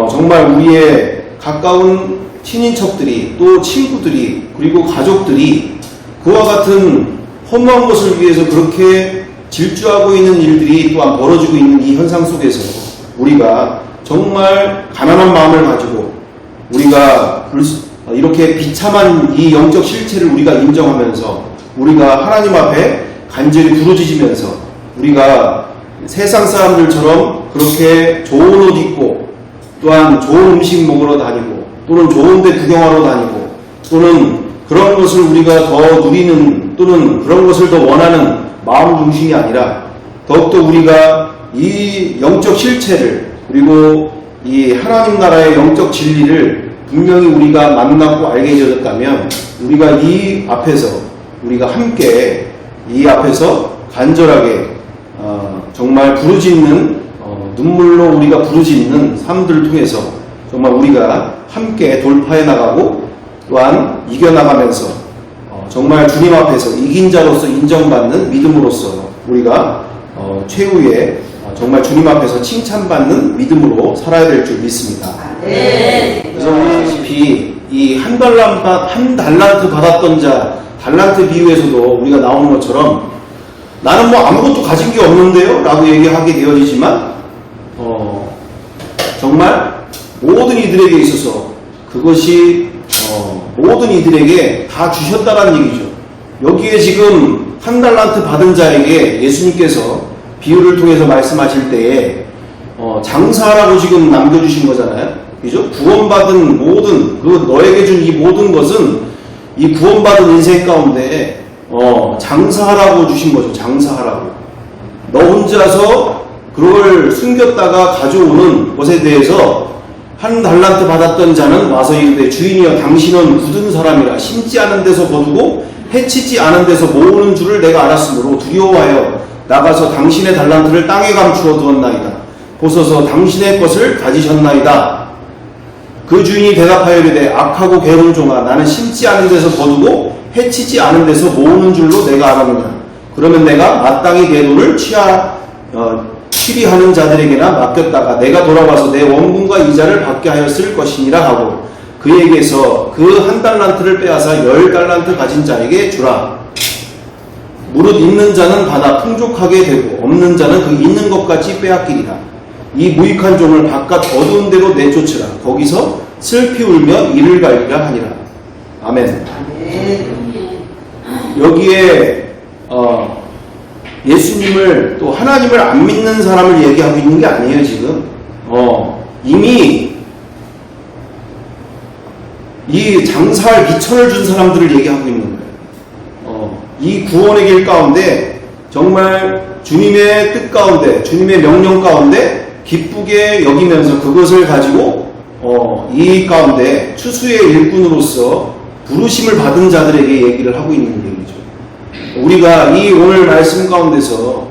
정말 우리의 가까운 친인척들이 또 친구들이 그리고 가족들이 그와 같은 허무한 것을 위해서 그렇게 질주하고 있는 일들이 또한 벌어지고 있는 이 현상 속에서 우리가 정말 가난한 마음을 가지고 우리가 이렇게 비참한 이 영적 실체를 우리가 인정하면서 우리가 하나님 앞에 간절히 부르짖으면서 우리가 세상 사람들처럼 그렇게 좋은 옷 입고 또한 좋은 음식 먹으러 다니고 또는 좋은 데 구경하러 다니고 또는 그런 것을 우리가 더 누리는 또는 그런 것을 더 원하는 마음 중심이 아니라 더욱더 우리가 이 영적 실체를 그리고 이 하나님 나라의 영적 진리를 분명히 우리가 만나고 알게 되었다면 우리가 이 앞에서 우리가 함께 이 앞에서 간절하게 정말 부르짖는 눈물로 우리가 부르짖는 삶들을 통해서 정말 우리가 함께 돌파해 나가고 또한 이겨나가면서 정말 주님 앞에서 이긴 자로서 인정받는 믿음으로써 우리가 최후의 정말 주님 앞에서 칭찬받는 믿음으로 살아야 될 줄 믿습니다. 그래서 우리다시피 이 한 달란트 받았던 자 달란트 비유에서도 우리가 나오는 것처럼 나는 뭐 아무것도 가진 게 없는데요? 라고 얘기하게 되어지지만 정말 모든 이들에게 있어서 그것이 모든 이들에게 다 주셨다라는 얘기죠. 여기에 지금 한 달란트 받은 자에게 예수님께서 비유를 통해서 말씀하실 때에 장사라고 지금 남겨주신 거잖아요. 그죠? 구원받은 모든 그 너에게 준 이 모든 것은 이 구원받은 인생 가운데 장사하라고 주신 거죠. 장사하라고. 너 혼자서 그걸 숨겼다가 가져오는 것에 대해서 한 달란트 받았던 자는 와서 이르되 주인이여 당신은 굳은 사람이라 심지 않은 데서 거두고 해치지 않은 데서 모으는 줄을 내가 알았으므로 두려워하여 나가서 당신의 달란트를 땅에 감추어 두었나이다. 보소서 당신의 것을 가지셨나이다. 그 주인이 대답하여 이르되 악하고 괴로운 종아 나는 심지 않은 데서 거두고 해치지 않은 데서 모으는 줄로 내가 알았느냐. 그러면 내가 마땅히 내 돈을 취리하는 자들에게나 맡겼다가 내가 돌아와서 내 원금과 이자를 받게 하였을 것이니라 하고 그에게서 그 한 달란트를 빼앗아 10달란트 가진 자에게 주라. 무릇 있는 자는 받아 풍족하게 되고 없는 자는 그 있는 것 같이 빼앗기리라. 이 무익한 종을 바깥 어두운 데로 내쫓으라. 거기서 슬피 울며 이를 갈리라 하니라. 아멘. 여기에 예수님을 또 하나님을 안 믿는 사람을 얘기하고 있는 게 아니에요. 지금 이미 이 장사할 미천을 준 사람들을 얘기하고 있는 거예요. 이 구원의 길 가운데 정말 주님의 뜻 가운데 주님의 명령 가운데 기쁘게 여기면서 그것을 가지고 이 가운데 추수의 일꾼으로서 부르심을 받은 자들에게 얘기를 하고 있는 얘기죠. 우리가 이 오늘 말씀 가운데서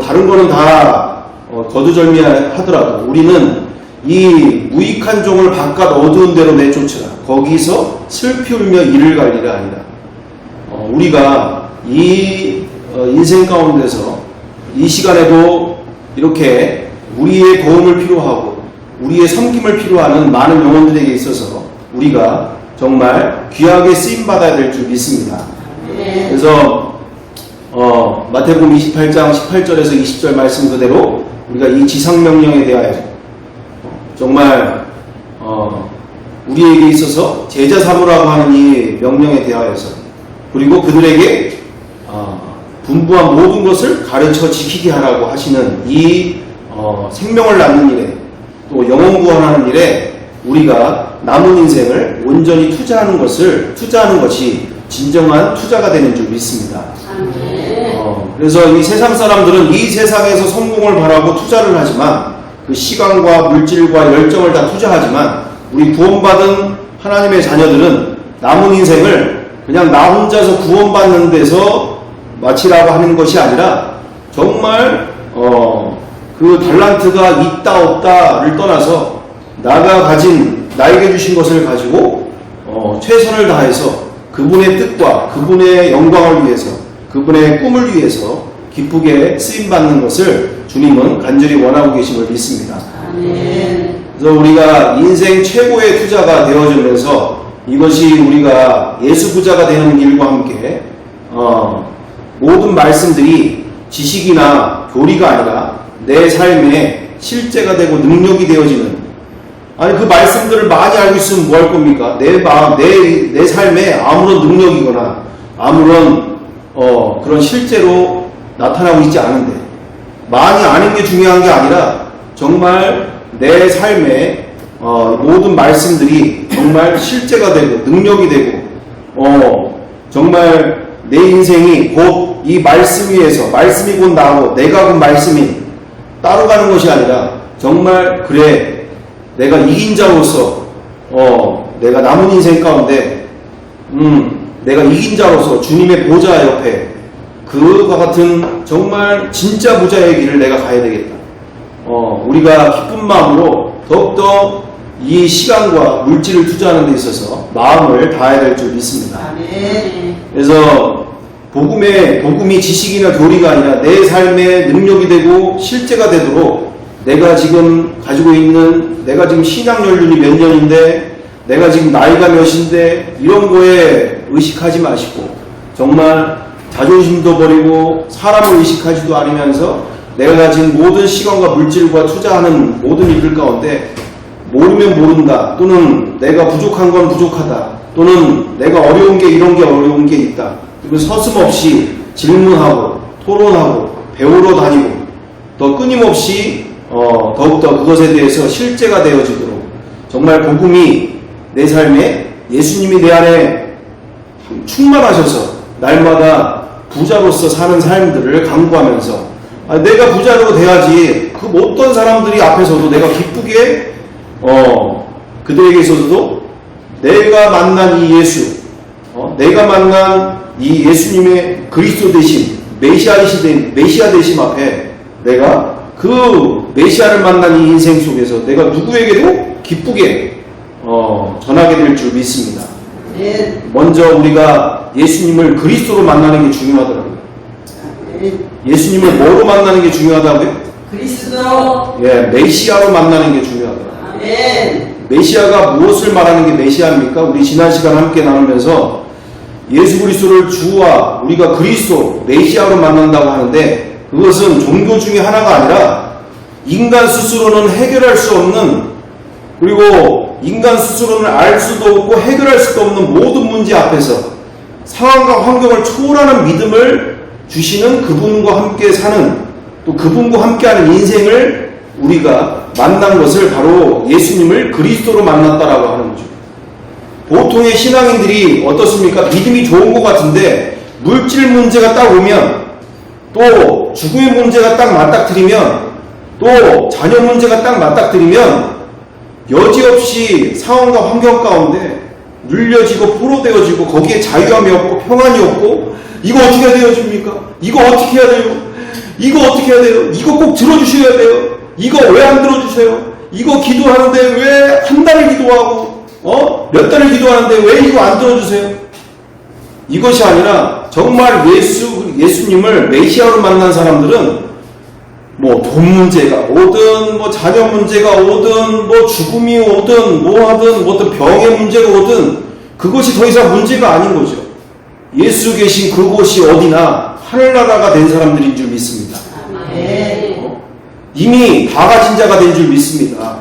다른 거는 다 거두절미하더라도 우리는 이 무익한 종을 바깥 어두운 데로 내쫓으라. 거기서 슬피 울며 이를 갈리라 아니라. 우리가 이 인생 가운데서 이 시간에도 이렇게 우리의 도움을 필요하고 우리의 섬김을 필요하는 많은 영혼들에게 있어서 우리가 정말 귀하게 쓰임받아야 될 줄 믿습니다. 그래서 마태복음 28장 18절에서 20절 말씀 그대로 우리가 이 지상명령에 대하여 정말 우리에게 있어서 제자 삼으라고 하는 이 명령에 대하여서 그리고 그들에게 분부한 모든 것을 가르쳐 지키게 하라고 하시는 이 생명을 낳는 일에 또 영혼 구원하는 일에 우리가 남은 인생을 온전히 투자하는 것이 진정한 투자가 되는 줄 믿습니다. 그래서 이 세상 사람들은 이 세상에서 성공을 바라고 투자를 하지만 그 시간과 물질과 열정을 다 투자하지만 우리 구원받은 하나님의 자녀들은 남은 인생을 그냥 나 혼자서 구원받는 데서 마치라고 하는 것이 아니라 정말 그 달란트가 있다 없다를 떠나서 나에게 주신 것을 가지고 최선을 다해서 그분의 뜻과 그분의 영광을 위해서 그분의 꿈을 위해서 기쁘게 쓰임받는 것을 주님은 간절히 원하고 계심을 믿습니다. 그래서 우리가 인생 최고의 투자가 되어지면서 이것이 우리가 예수 부자가 되는 일과 함께 모든 말씀들이 지식이나 교리가 아니라 내 삶에 실제가 되고 능력이 되어지는 아니 그 말씀들을 많이 알고 있으면 뭐 할 겁니까? 내 삶에 아무런 능력이거나 아무런 그런 실제로 나타나고 있지 않은데 많이 아는 게 중요한 게 아니라 정말 내 삶에 모든 말씀들이 정말 실제가 되고 능력이 되고 정말 내 인생이 곧 이 말씀 위에서, 말씀이 곧 나고 내가 곧 말씀인 따로 가는 것이 아니라 정말 그래 내가 이긴 자로서 내가 남은 인생 가운데 내가 이긴 자로서 주님의 보좌 옆에 그와 같은 정말 진짜 부자의 길을 내가 가야 되겠다. 우리가 기쁜 마음으로 더욱더 이 시간과 물질을 투자하는 데 있어서 마음을 다해야 될 줄 믿습니다. 그래서 복음이 지식이나 교리가 아니라 내 삶의 능력이 되고 실제가 되도록 내가 지금 가지고 있는 내가 지금 신앙 연륜이 몇 년인데 내가 지금 나이가 몇인데 이런 거에 의식하지 마시고 정말 자존심도 버리고 사람을 의식하지도 않으면서 내가 가진 모든 시간과 물질과 투자하는 모든 일들 가운데 모르면 모른다 또는 내가 부족한 건 부족하다 또는 내가 어려운 게 이런 게 어려운 게 있다. 그리고 서슴없이 질문하고 토론하고 배우러 다니고 더 끊임없이 더욱더 그것에 대해서 실제가 되어지도록 정말 복음이 내 삶에 예수님이 내 안에 충만하셔서 날마다 부자로서 사는 삶들을 강구하면서 내가 부자로 돼야지 그 어떤 사람들이 앞에서도 내가 기쁘게 그들에게 있어서도 내가 만난 이 예수 내가 만난 이 예수님의 그리스도 되심 메시아 되심 앞에 내가 그 메시아를 만난 이 인생 속에서 내가 누구에게도 기쁘게 전하게 될 줄 믿습니다. 먼저 우리가 예수님을 그리스도로 만나는 게 중요하더라고요. 예수님을 뭐로 만나는 게 중요하다고요? 그리스도. 예, 메시아로 만나는 게 중요하더라고요. 메시아가 무엇을 말하는 게 메시아입니까? 우리 지난 시간 함께 나누면서 예수 그리스도를 주와 우리가 그리스도 메시아로 만난다고 하는데 그것은 종교 중에 하나가 아니라 인간 스스로는 해결할 수 없는 그리고 인간 스스로는 알 수도 없고 해결할 수도 없는 모든 문제 앞에서 상황과 환경을 초월하는 믿음을 주시는 그분과 함께 사는 또 그분과 함께하는 인생을 우리가 만난 것을 바로 예수님을 그리스도로 만났다라고 하는 거죠. 보통의 신앙인들이 어떻습니까? 믿음이 좋은 것 같은데 물질 문제가 딱 오면 또 죽음의 문제가 딱 맞닥뜨리면 또 자녀 문제가 딱 맞닥뜨리면 여지없이 상황과 환경 가운데 눌려지고 포로되어지고 거기에 자유함이 없고 평안이 없고 이거 어떻게 해야 됩니까? 이거 어떻게 해야 돼요? 이거 어떻게 해야 돼요? 이거 꼭 들어주셔야 돼요? 이거 왜 안 들어주세요? 이거 기도하는데 왜 한 달을 기도하고 몇 달을 기도하는데 왜 이거 안 들어주세요? 이것이 아니라 정말 예수님을 메시아로 만난 사람들은 뭐 돈 문제가 오든 뭐 자녀 문제가 오든 뭐 죽음이 오든 뭐 하든 뭐 어떤 병의 문제가 오든 그것이 더 이상 문제가 아닌 거죠. 예수 계신 그곳이 어디나 하늘나라가 된 사람들인 줄 믿습니다. 이미 다 가진 자가 된 줄 믿습니다.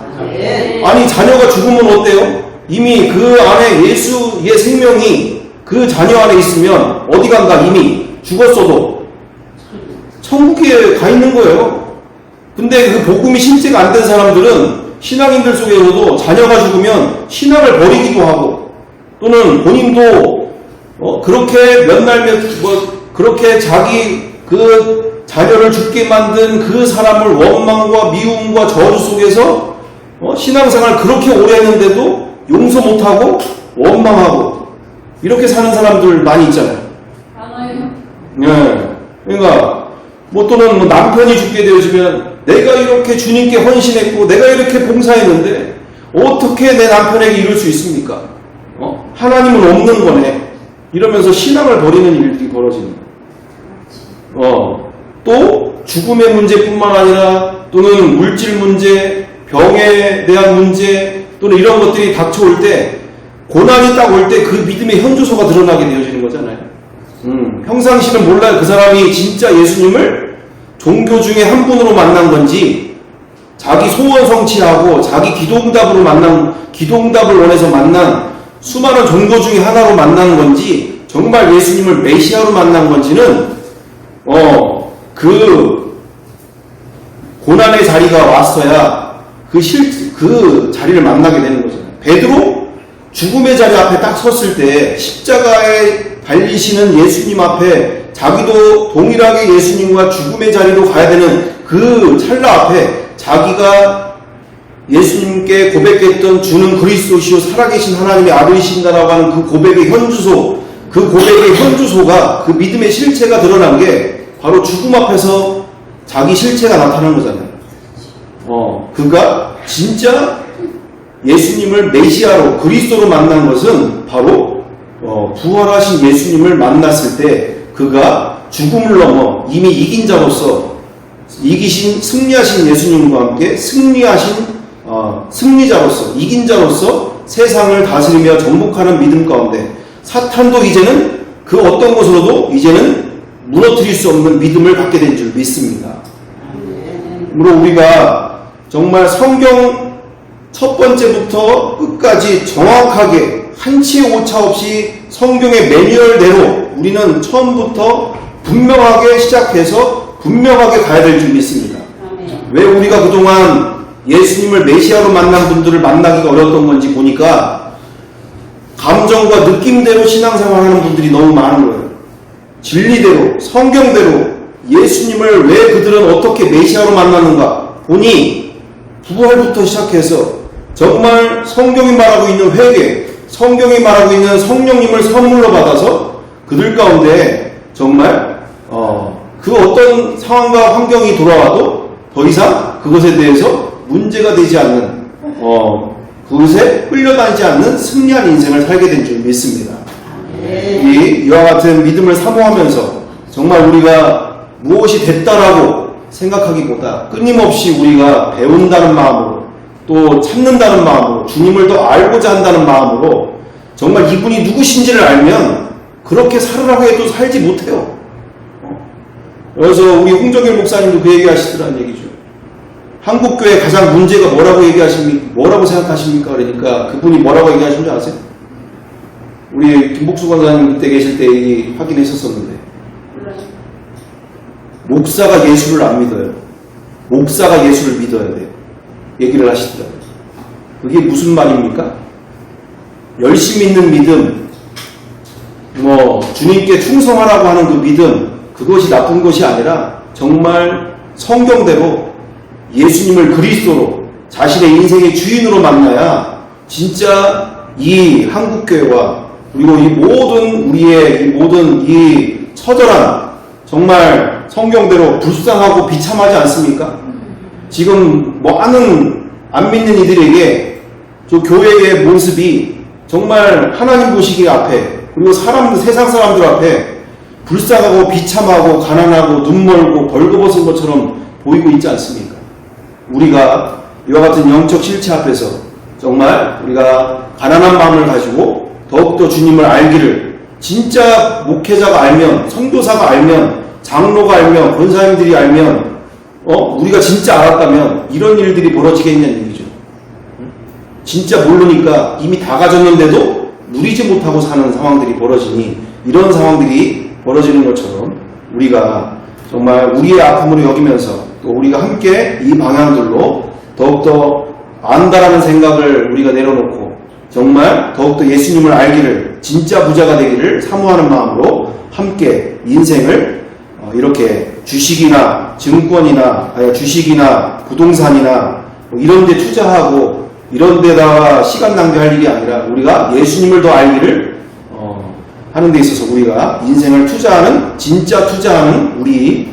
아니 자녀가 죽으면 어때요? 이미 그 안에 예수의 생명이 그 자녀 안에 있으면 어디 간가 이미 죽었어도 천국에 가 있는 거예요. 근데 그 복음이 실제가 안 된 사람들은 신앙인들 속에서도 자녀가 죽으면 신앙을 버리기도 하고 또는 본인도 그렇게 그렇게 자기 그 자녀를 죽게 만든 그 사람을 원망과 미움과 저주 속에서 신앙생활 그렇게 오래 했는데도 용서 못하고 원망하고 이렇게 사는 사람들 많이 있잖아요. 네. 그러니까 또는 남편이 죽게 되어지면 내가 이렇게 주님께 헌신했고 내가 이렇게 봉사했는데 어떻게 내 남편에게 이럴 수 있습니까? 하나님은 없는 거네. 이러면서 신앙을 버리는 일들이 벌어지는 거예요. 또 죽음의 문제뿐만 아니라 또는 물질 문제, 병에 대한 문제 또는 이런 것들이 닥쳐올 때 고난이 딱 올 때 그 믿음의 현주소가 드러나게 되어지는 거잖아요. 평상시는 몰라요. 그 사람이 진짜 예수님을 종교 중에 한 분으로 만난 건지 자기 소원 성취하고 자기 기도응답을 원해서 만난 수많은 종교 중에 하나로 만난 건지 정말 예수님을 메시아로 만난 건지는 그 고난의 자리가 왔어야 그 자리를 만나게 되는 거잖아요. 베드로 죽음의 자리 앞에 딱 섰을 때 십자가에 달리시는 예수님 앞에 자기도 동일하게 예수님과 죽음의 자리로 가야 되는 그 찰나 앞에 자기가 예수님께 고백했던 주는 그리스도시요 살아계신 하나님의 아들이신다라고 하는 그 고백의 현주소, 그 고백의 현주소가 그 믿음의 실체가 드러난 게 바로 죽음 앞에서 자기 실체가 나타난 거잖아요. 그가 진짜 예수님을 메시아로 그리스도로 만난 것은 바로 부활하신 예수님을 만났을 때 그가 죽음을 넘어 이미 이긴 자로서 승리하신 예수님과 함께 승리자로서 이긴 자로서 세상을 다스리며 정복하는 믿음 가운데 사탄도 이제는 그 어떤 것으로도 이제는 무너뜨릴 수 없는 믿음을 갖게 된 줄 믿습니다. 그러므로 우리가 정말 성경 첫 번째부터 끝까지 정확하게 한치의 오차 없이 성경의 매뉴얼대로 우리는 처음부터 분명하게 시작해서 분명하게 가야 될 줄 믿습니다. 왜 우리가 그동안 예수님을 메시아로 만난 분들을 만나기가 어려웠던 건지 보니까 감정과 느낌대로 신앙생활하는 분들이 너무 많은 거예요. 진리대로, 성경대로 예수님을 왜 그들은 어떻게 메시아로 만났는가 보니 부활부터 시작해서 정말 성경이 말하고 있는 회개, 성경이 말하고 있는 성령님을 선물로 받아서 그들 가운데 정말 그 어떤 상황과 환경이 돌아와도 더 이상 그것에 대해서 문제가 되지 않는 그것에 끌려다니지 않는 승리한 인생을 살게 된 줄 믿습니다. 이와 같은 믿음을 사모하면서 정말 우리가 무엇이 됐다라고 생각하기보다 끊임없이 우리가 배운다는 마음으로 또 찾는다는 마음으로 주님을 더 알고자 한다는 마음으로 정말 이분이 누구신지를 알면 그렇게 살으라고 해도 살지 못해요. 그래서 우리 홍정일 목사님도 그 얘기 하시더라는 얘기죠. 한국교회 가장 문제가 뭐라고 생각하십니까? 그러니까 그분이 뭐라고 얘기하신 줄 아세요? 우리 김복수 권사님 그때 계실 때 확인했었었는데 목사가 예수를 안 믿어요. 목사가 예수를 믿어야 돼요. 얘기를 하시더라고요. 그게 무슨 말입니까? 열심히 있는 믿음, 주님께 충성하라고 하는 그 믿음, 그것이 나쁜 것이 아니라 정말 성경대로 예수님을 그리스도로 자신의 인생의 주인으로 만나야 진짜 이 한국교회와 그리고 우리의 모든 이 처절한 정말 성경대로 불쌍하고 비참하지 않습니까? 지금 안 믿는 이들에게 저 교회의 모습이 정말 하나님 보시기 앞에 그리고 세상 사람들 앞에 불쌍하고 비참하고 가난하고 눈멀고 벌거벗은 것처럼 보이고 있지 않습니까? 우리가 이와 같은 영적 실체 앞에서 정말 우리가 가난한 마음을 가지고 더욱더 주님을 알기를 진짜 목회자가 알면 선교사가 알면 장로가 알면 권사님들이 알면 우리가 진짜 알았다면 이런 일들이 벌어지겠냐는 얘기죠. 진짜 모르니까 이미 다 가졌는데도 누리지 못하고 사는 상황들이 벌어지니 이런 상황들이 벌어지는 것처럼 우리가 정말 우리의 아픔으로 여기면서 또 우리가 함께 이 방향들로 더욱더 안다라는 생각을 우리가 내려놓고 정말 더욱더 예수님을 알기를 진짜 부자가 되기를 사모하는 마음으로 함께 인생을 이렇게 주식이나 부동산이나 이런 데 투자하고 이런 데다가 시간 낭비할 일이 아니라 우리가 예수님을 더 알기를 하는 데 있어서 우리가 인생을 진짜 투자하는 우리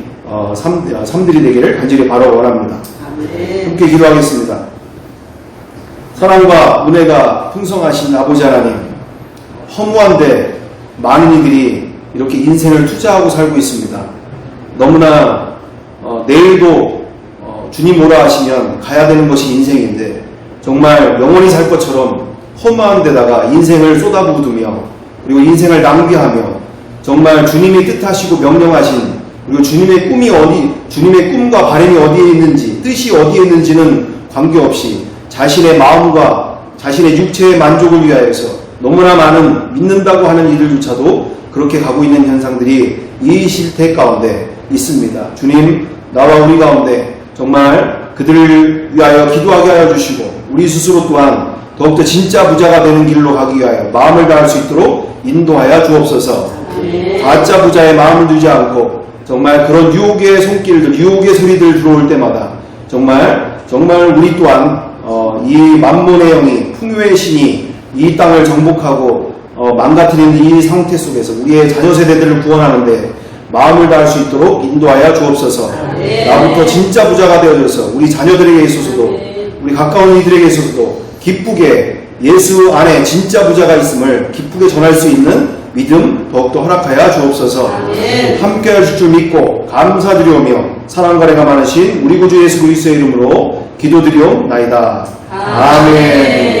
삶들이 되기를 간절히 바라 원합니다. 함께 기도하겠습니다. 사랑과 은혜가 풍성하신 아버지 하나님, 허무한데 많은 이들이 이렇게 인생을 투자하고 살고 있습니다. 너무나 내일도 주님 오라 하시면 가야 되는 것이 인생인데 정말 영원히 살 것처럼 허무한 데다가 인생을 쏟아부으며 그리고 인생을 낭비하며 정말 주님이 뜻하시고 명령하신 그리고 주님의 꿈과 바람이 어디에 있는지 뜻이 어디에 있는지는 관계없이 자신의 마음과 자신의 육체의 만족을 위하여서 너무나 많은 믿는다고 하는 이들조차도 그렇게 가고 있는 현상들이 이 실태 가운데 있습니다. 주님, 나와 우리 가운데 정말 그들을 위하여 기도하게 하여 주시고 우리 스스로 또한 더욱더 진짜 부자가 되는 길로 가기 위하여 마음을 다할 수 있도록 인도하여 주옵소서. 가짜 부자의 마음을 두지 않고 정말 그런 유혹의 손길들, 유혹의 소리들 들어올 때마다 정말 우리 또한 이 만몬의 영이, 풍요의 신이 이 땅을 정복하고 망가뜨리는 이 상태 속에서 우리의 자녀 세대들을 구원하는데 마음을 다할 수 있도록 인도하여 주옵소서. 나부터 진짜 부자가 되어져서 우리 자녀들에게 있어서도 우리 가까운 이들에게 있어서도 기쁘게 예수 안에 진짜 부자가 있음을 기쁘게 전할 수 있는 믿음 더욱더 허락하여 주옵소서. 함께 하실 줄 믿고 감사드리오며 사랑과 은혜가 많으신 우리 구주 예수 그리스도의 이름으로 기도드리옵나이다. 아멘.